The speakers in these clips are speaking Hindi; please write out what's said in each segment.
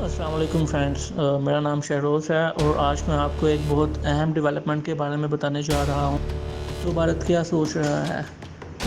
अस्सलाम वालेकुम फ्रेंड्स। मेरा नाम शहरोज़ है और आज मैं आपको एक बहुत अहम डेवलपमेंट के बारे में बताने जा रहा हूँ। तो भारत क्या सोच रहा है,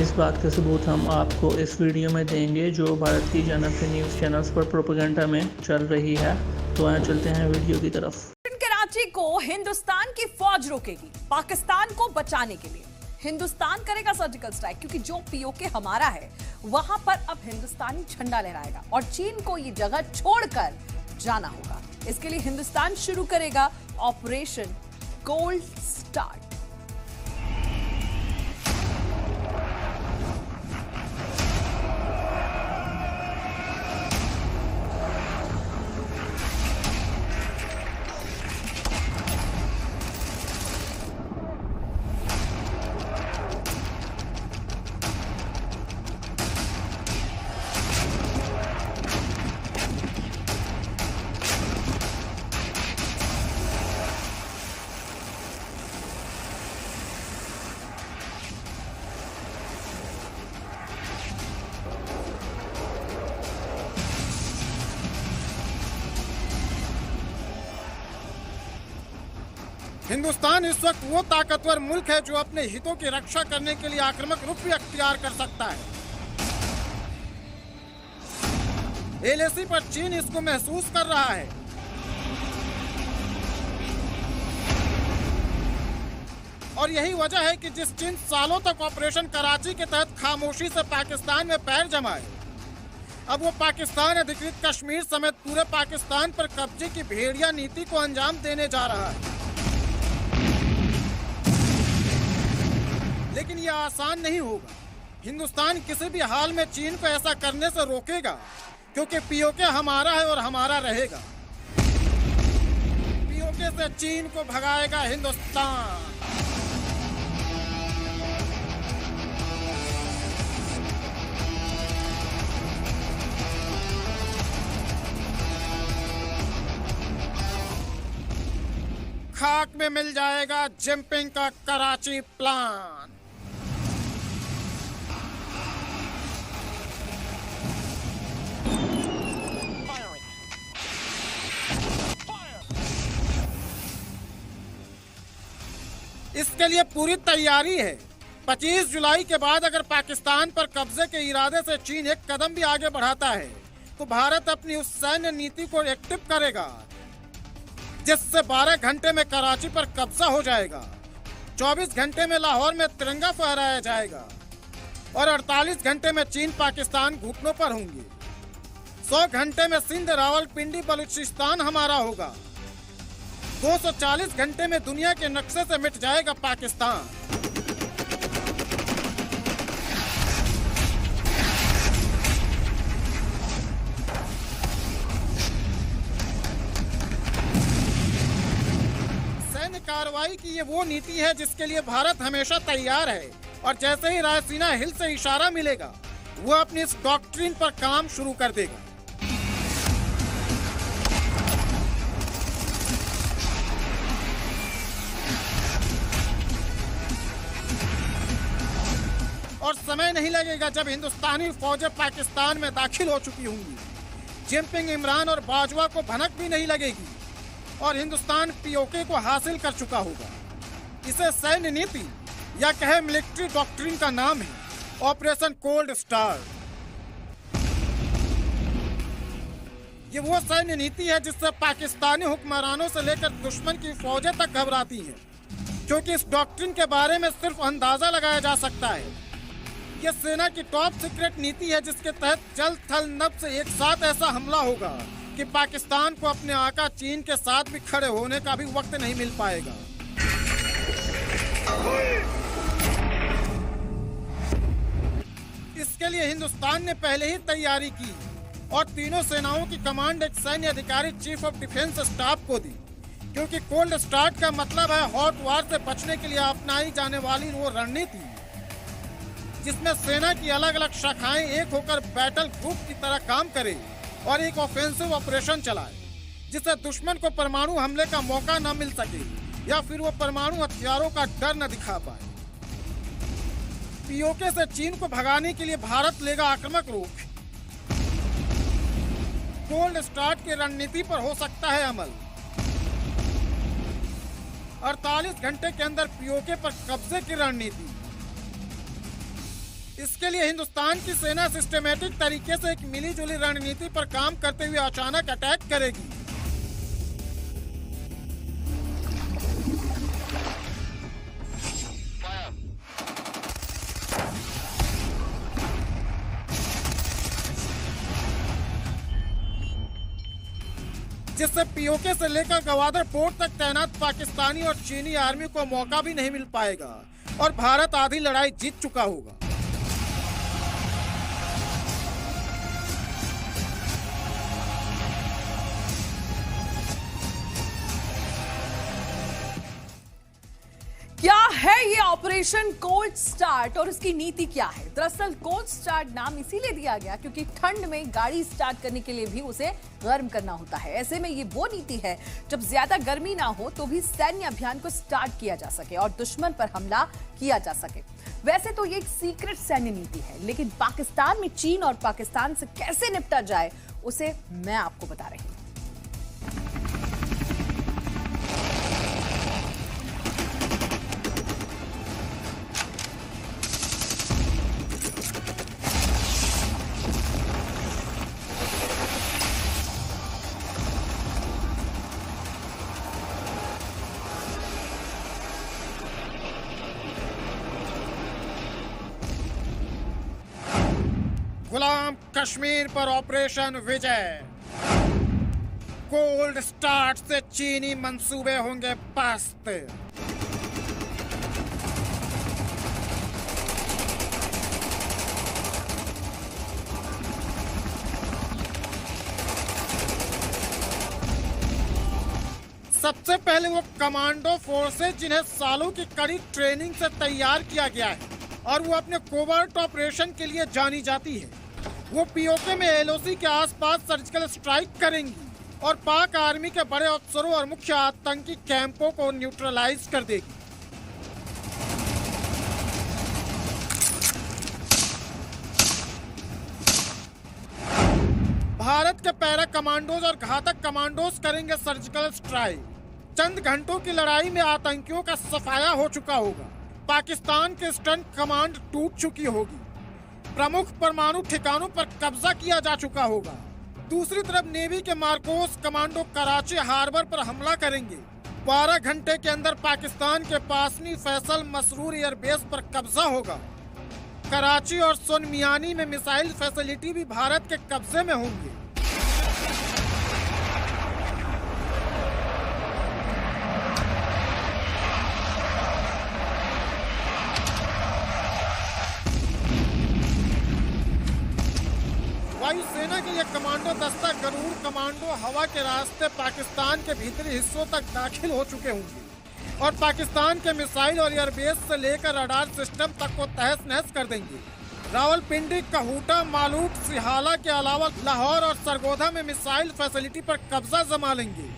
इस बात का सबूत हम आपको इस वीडियो में देंगे जो भारत की जनप्रिय न्यूज़ चैनल्स पर प्रोपेगेंडा में चल रही है। तो आइए चलते हैं वीडियो की तरफ। कराची को हिंदुस्तान की फौज रोकेगी पाकिस्तान को बचाने के लिए। हिंदुस्तान करेगा सर्जिकल स्ट्राइक क्योंकि जो पीओके हमारा है वहां पर अब हिंदुस्तानी झंडा लहराएगा और चीन को ये जगह छोड़कर जाना होगा। इसके लिए हिंदुस्तान शुरू करेगा ऑपरेशन कोल्ड स्टार्ट। हिंदुस्तान इस वक्त वो ताकतवर मुल्क है जो अपने हितों की रक्षा करने के लिए आक्रामक रुख भी अख्तियार कर सकता है। एलएसी पर चीन इसको महसूस कर रहा है। और यही वजह है कि जिस चीन सालों तक ऑपरेशन कराची के तहत खामोशी से पाकिस्तान में पैर जमाए, अब वो पाकिस्तान अधिकृत कश्मीर समेत पूरे पाकिस्तान पर कब्जे की भेड़िया नीति को अंजाम देने जा रहा है। लेकिन यह आसान नहीं होगा। हिंदुस्तान किसी भी हाल में चीन को ऐसा करने से रोकेगा क्योंकि पीओके हमारा है और हमारा रहेगा। पीओके से चीन को भगाएगा हिंदुस्तान। खाक में मिल जाएगा जिनपिंग का कराची प्लान। इसके लिए पूरी तैयारी है। 25 जुलाई के बाद अगर पाकिस्तान पर कब्जे के इरादे से चीन एक कदम भी आगे बढ़ाता है तो भारत अपनी उस सैन्य नीति को एक्टिव करेगा जिससे 12 घंटे में कराची पर कब्जा हो जाएगा, 24 घंटे में लाहौर में तिरंगा फहराया जाएगा और 48 घंटे में चीन पाकिस्तान घुटनों पर होंगे। 100 घंटे में सिंध रावलपिंडी बलूचिस्तान हमारा होगा। 240 घंटे में दुनिया के नक्शे से मिट जाएगा पाकिस्तान। सैन्य कार्रवाई की ये वो नीति है जिसके लिए भारत हमेशा तैयार है और जैसे ही रायसीना हिल से इशारा मिलेगा वो अपनी इस डॉक्ट्रिन पर काम शुरू कर देगा। और समय नहीं लगेगा जब हिंदुस्तानी फौजें पाकिस्तान में दाखिल हो चुकी होंगी। जिनपिंग, इमरान और बाजवा को भनक भी नहीं लगेगी और हिंदुस्तान पीओके को हासिल कर चुका होगा। इसे सैन्य नीति या कहे मिलिट्री डॉक्ट्रिन का नाम है ऑपरेशन कोल्ड स्टार। ये वो सैन्य नीति है जिससे पाकिस्तानी हुक्मरानों से लेकर दुश्मन की फौजें तक घबराती हैं, क्योंकि इस डॉक्ट्रिन के बारे में सिर्फ अंदाजा लगाया जा सकता है। ये सेना की टॉप सीक्रेट नीति है जिसके तहत जल थल नभ से एक साथ ऐसा हमला होगा कि पाकिस्तान को अपने आका चीन के साथ भी खड़े होने का भी वक्त नहीं मिल पाएगा। इसके लिए हिंदुस्तान ने पहले ही तैयारी की और तीनों सेनाओं की कमांड एक सैन्य अधिकारी चीफ ऑफ डिफेंस स्टाफ को दी, क्योंकि कोल्ड स्टार्ट का मतलब है हॉट वार से बचने के लिए अपनाई जाने वाली वो रणनीति जिसमें सेना की अलग अलग शाखाएं एक होकर बैटल ग्रुप की तरह काम करें और एक ऑफेंसिव ऑपरेशन चलाए, जिससे दुश्मन को परमाणु हमले का मौका न मिल सके या फिर वो परमाणु हथियारों का डर न दिखा पाए। पीओके से चीन को भगाने के लिए भारत लेगा आक्रामक रुख, कोल्ड स्टार्ट की रणनीति पर हो सकता है अमल। 48 घंटे के अंदर पीओके पर कब्जे की रणनीति। इसके लिए हिंदुस्तान की सेना सिस्टमैटिक तरीके से एक मिलीजुली रणनीति पर काम करते हुए अचानक अटैक करेगी। जिससे पीओके से लेकर गवादर पोर्ट तक तैनात पाकिस्तानी और चीनी आर्मी को मौका भी नहीं मिल पाएगा और भारत आधी लड़ाई जीत चुका होगा। क्या है ये ऑपरेशन कोल्ड स्टार्ट और इसकी नीति क्या है? दरअसल कोल्ड स्टार्ट नाम इसीलिए दिया गया क्योंकि ठंड में गाड़ी स्टार्ट करने के लिए भी उसे गर्म करना होता है। ऐसे में ये वो नीति है जब ज्यादा गर्मी ना हो तो भी सैन्य अभियान को स्टार्ट किया जा सके और दुश्मन पर हमला किया जा सके। वैसे तो ये एक सीक्रेट सैन्य नीति है, लेकिन पाकिस्तान में चीन और पाकिस्तान से कैसे निपटा जाए उसे मैं आपको बता रही हूँ। गुलाम कश्मीर पर ऑपरेशन विजय। कोल्ड स्टार्ट से चीनी मंसूबे होंगे पस्त। सबसे पहले वो कमांडो फोर्सेज जिन्हें सालों की कड़ी ट्रेनिंग से तैयार किया गया है और वो अपने कोवर्ट ऑपरेशन के लिए जानी जाती है, वो पीओके में एलओसी के आसपास सर्जिकल स्ट्राइक करेंगी और पाक आर्मी के बड़े अफसरों और मुख्य आतंकी कैंपों को न्यूट्रलाइज कर देगी। भारत के पैरा कमांडोज और घातक कमांडोज करेंगे सर्जिकल स्ट्राइक। चंद घंटों की लड़ाई में आतंकियों का सफाया हो चुका होगा। पाकिस्तान के स्टन कमांड टूट चुकी होगी। प्रमुख परमाणु ठिकानों पर कब्जा किया जा चुका होगा। दूसरी तरफ नेवी के मार्कोस कमांडो कराची हार्बर पर हमला करेंगे। 12 घंटे के अंदर पाकिस्तान के पासनी फैसल मसरूर एयरबेस पर कब्जा होगा। कराची और सुनमियानी में मिसाइल फैसिलिटी भी भारत के कब्जे में होंगी। वायुसेना के ये कमांडो दस्ता गरुड़ कमांडो हवा के रास्ते पाकिस्तान के भीतरी हिस्सों तक दाखिल हो चुके होंगे और पाकिस्तान के मिसाइल और एयरबेस से लेकर रडार सिस्टम तक को तहस नहस कर देंगे। रावलपिंडी, कहूटा, मालूट, सिहाला के अलावा लाहौर और सरगोधा में मिसाइल फैसिलिटी पर कब्जा जमा लेंगे।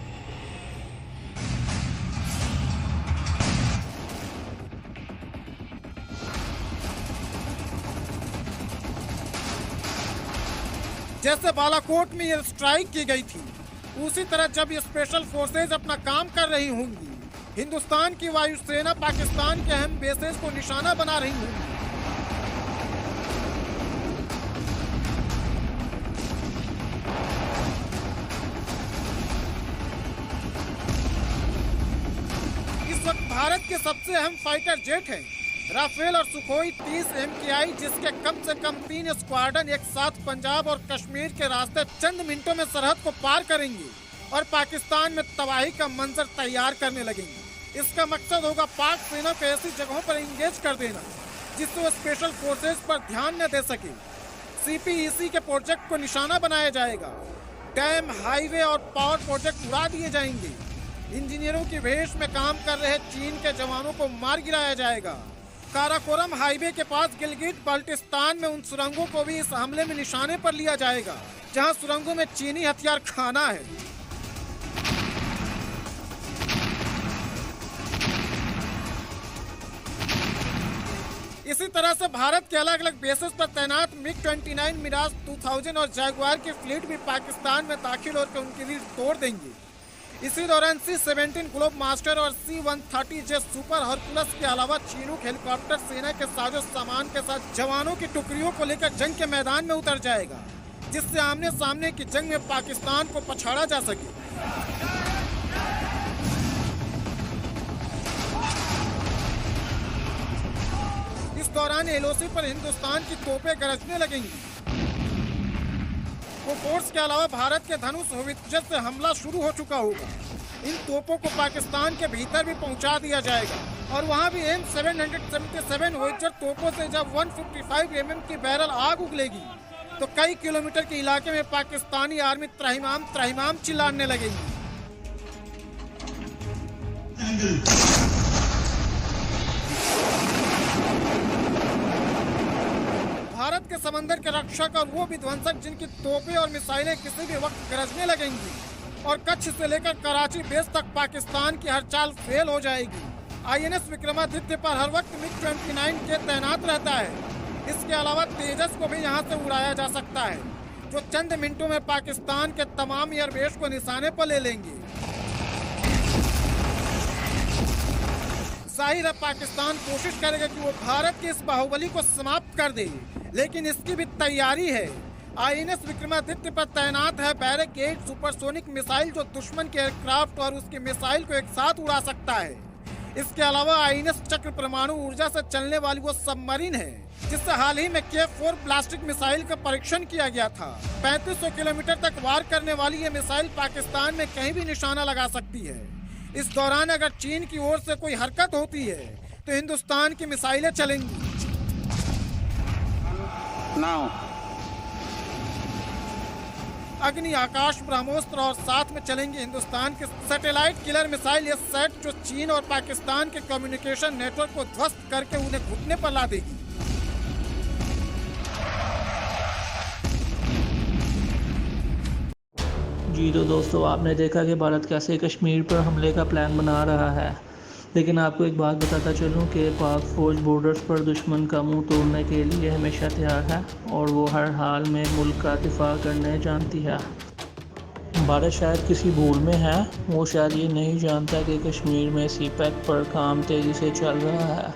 जैसे बालाकोट में ये स्ट्राइक की गई थी, उसी तरह जब ये स्पेशल फोर्सेज अपना काम कर रही होंगी, हिंदुस्तान की वायुसेना पाकिस्तान के अहम बेसेस को निशाना बना रही होंगी। इस वक्त भारत के सबसे अहम फाइटर जेट हैं राफेल और सुखोई 30 MKI, जिसके कम से कम 3 स्क्वाड्रन एक साथ पंजाब और कश्मीर के रास्ते चंद मिनटों में सरहद को पार करेंगे और पाकिस्तान में तबाही का मंजर तैयार करने लगेंगे। इसका मकसद होगा पाक सेना को ऐसी जगहों पर इंगेज कर देना जिससे वो स्पेशल फोर्सेज पर ध्यान न दे सके। CPEC के प्रोजेक्ट को निशाना बनाया जाएगा। डैम, हाईवे और पावर प्रोजेक्ट उड़ा दिए जाएंगे। इंजीनियरों की भेष में काम कर रहे चीन के जवानों को मार गिराया जाएगा। काराकोरम हाईवे के पास गिलगिट बाल्टिस्तान में उन सुरंगों को भी इस हमले में निशाने पर लिया जाएगा जहां सुरंगों में चीनी हथियार खाना है। इसी तरह से भारत के अलग अलग बेसिस पर तैनात MiG-29, मिराज 2000 और जैगुआर की फ्लीट भी पाकिस्तान में दाखिल होकर उनकी रीढ़ तोड़ देंगे। इसी दौरान C-17 ग्लोब मास्टर और C-130J सुपर हरकुलस के अलावा चीनूक हेलीकॉप्टर सेना के साजो सामान के साथ जवानों की टुकड़ियों को लेकर जंग के मैदान में उतर जाएगा, जिससे आमने सामने की जंग में पाकिस्तान को पछाड़ा जा सके। इस दौरान LOC पर हिंदुस्तान की तोपें गरजने लगेंगी। फोर्स के अलावा भारत के धनुष होवित्जर से हमला शुरू हो चुका होगा। इन तोपों को पाकिस्तान के भीतर भी पहुंचा दिया जाएगा और वहां भी M777 होवित्जर तोपों से जब 155 mm की बैरल आग उगलेगी तो कई किलोमीटर के इलाके में पाकिस्तानी आर्मी त्रहिमाम त्रहिमाम चिल्लाने लगेगी। भारत के समंदर के रक्षक और वो विध्वंसक जिनकी तोपें और मिसाइलें किसी भी वक्त गरजने लगेंगी और कच्छ से लेकर कराची बेस तक पाकिस्तान की हर चाल फेल हो जाएगी। INS विक्रमादित्य पर हर वक्त MiG-29 के तैनात रहता है। इसके अलावा तेजस को भी यहाँ से उड़ाया जा सकता है, जो चंद मिनटों में पाकिस्तान के तमाम एयरबेस को निशाने पर ले लेंगे। जाहिर है पाकिस्तान कोशिश करेगा कि वो भारत के इस बाहुबली को समाप्त कर दे, लेकिन इसकी भी तैयारी है। INS विक्रमादित्य पर तैनात है बैरक 8 सुपरसोनिक मिसाइल, जो दुश्मन के एयरक्राफ्ट और उसके मिसाइल को एक साथ उड़ा सकता है। इसके अलावा INS चक्र परमाणु ऊर्जा से चलने वाली वो सबमरीन है जिससे हाल ही में K4 ब्लास्टिक मिसाइल का परीक्षण किया गया था। 3500 किलोमीटर तक वार करने वाली ये मिसाइल पाकिस्तान में कहीं भी निशाना लगा सकती है। इस दौरान अगर चीन की ओर से कोई हरकत होती है तो हिंदुस्तान की मिसाइलें चलेंगी। अग्नि, आकाश, ब्रह्मोस्त्र और साथ में चलेंगे हिंदुस्तान के सैटेलाइट किलर मिसाइल SAT, जो चीन और पाकिस्तान के कम्युनिकेशन नेटवर्क को ध्वस्त करके उन्हें घुटने पर ला देगी। जी तो दोस्तों, आपने देखा कि भारत कैसे कश्मीर पर हमले का प्लान बना रहा है, लेकिन आपको एक बात बताता चलूं कि पाक फ़ौज बॉर्डर्स पर दुश्मन का मुंह तोड़ने के लिए हमेशा तैयार है और वो हर हाल में मुल्क का दिफा करने जानती है। भारत शायद किसी भूल में है, वो शायद ये नहीं जानता कि कश्मीर में CPEC पर काम तेज़ी से चल रहा है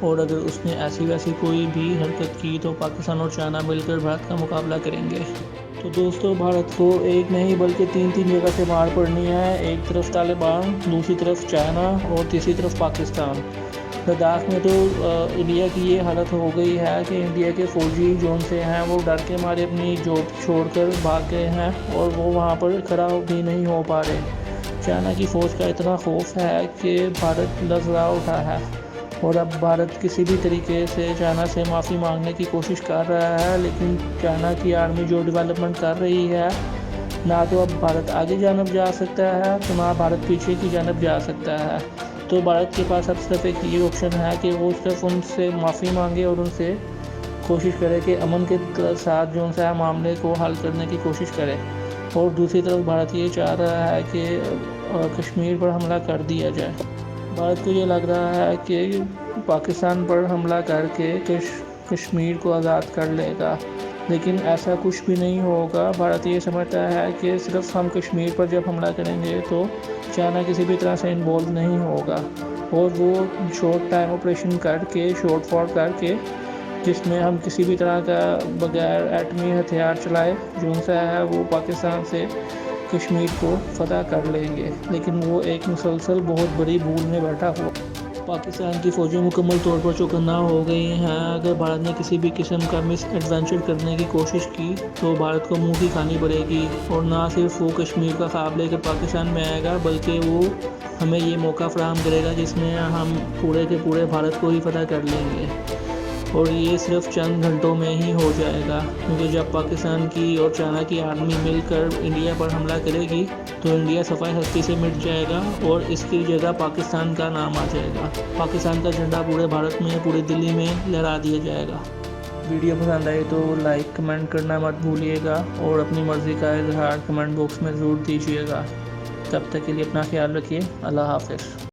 और अगर उसने ऐसी वैसी कोई भी हरकत की तो पाकिस्तान और चाइना मिलकर भारत का मुकाबला करेंगे। तो दोस्तों, भारत को एक नहीं बल्कि तीन जगह से मार पड़नी है। एक तरफ तालिबान, दूसरी तरफ चाइना और तीसरी तरफ पाकिस्तान। लद्दाख में तो इंडिया की ये हालत हो गई है कि इंडिया के फ़ौजी जोन से हैं वो डर के मारे अपनी जॉब छोड़कर भाग गए हैं और वो वहाँ पर खड़ा भी नहीं हो पा रहे। चाइना की फ़ौज का इतना खौफ है कि भारत लर्ज़ा उठा है और अब भारत किसी भी तरीके से चाइना से माफ़ी मांगने की कोशिश कर रहा है, लेकिन चाइना की आर्मी जो डेवलपमेंट कर रही है, ना तो अब भारत आगे जानब जा सकता है तो ना भारत पीछे की जानब जा सकता है। तो भारत के पास अब सिर्फ एक ये ऑप्शन है कि वो सिर्फ उनसे माफ़ी मांगे और उनसे कोशिश करे कि अमन के साथ जो सा मामले को हल करने की कोशिश करे। और दूसरी तरफ भारत ये चाह रहा है कि कश्मीर पर हमला कर दिया जाए। भारत को ये लग रहा है कि पाकिस्तान पर हमला करके कश्मीर को आज़ाद कर लेगा, लेकिन ऐसा कुछ भी नहीं होगा। भारत ये समझता है कि सिर्फ हम कश्मीर पर जब हमला करेंगे तो चाइना किसी भी तरह से इन्वॉल्व नहीं होगा और वो शॉर्ट टाइम ऑपरेशन करके, शॉर्ट फॉर करके, जिसमें हम किसी भी तरह का बगैर एटमी हथियार चलाए जो सा है वो पाकिस्तान से कश्मीर को फतह कर लेंगे। लेकिन वो एक मुसलसल बहुत बड़ी भूल में बैठा हुआ। पाकिस्तान की फ़ौजें मुकम्मल तौर पर चौकन्ना हो गई हैं। अगर भारत ने किसी भी किस्म का मिस एडवेंचर करने की कोशिश की तो भारत को मुंह की खानी पड़ेगी और ना सिर्फ वो कश्मीर का ख्वाब लेकर पाकिस्तान में आएगा, बल्कि वो हमें ये मौका फराहम करेगा जिसमें हम पूरे के पूरे भारत को ही फतह कर लेंगे। और ये सिर्फ चंद घंटों में ही हो जाएगा, क्योंकि जब पाकिस्तान की और चाइना की आर्मी मिलकर इंडिया पर हमला करेगी तो इंडिया सफाई हस्ती से मिट जाएगा और इसकी जगह पाकिस्तान का नाम आ जाएगा। पाकिस्तान का झंडा पूरे भारत में, पूरी दिल्ली में लहरा दिया जाएगा। वीडियो पसंद आए तो लाइक कमेंट करना मत भूलिएगा और अपनी मर्ज़ी का इजहार कमेंट बॉक्स में ज़रूर दीजिएगा। तब तक के लिए अपना ख्याल रखिए। अल्लाह हाफ़िज़।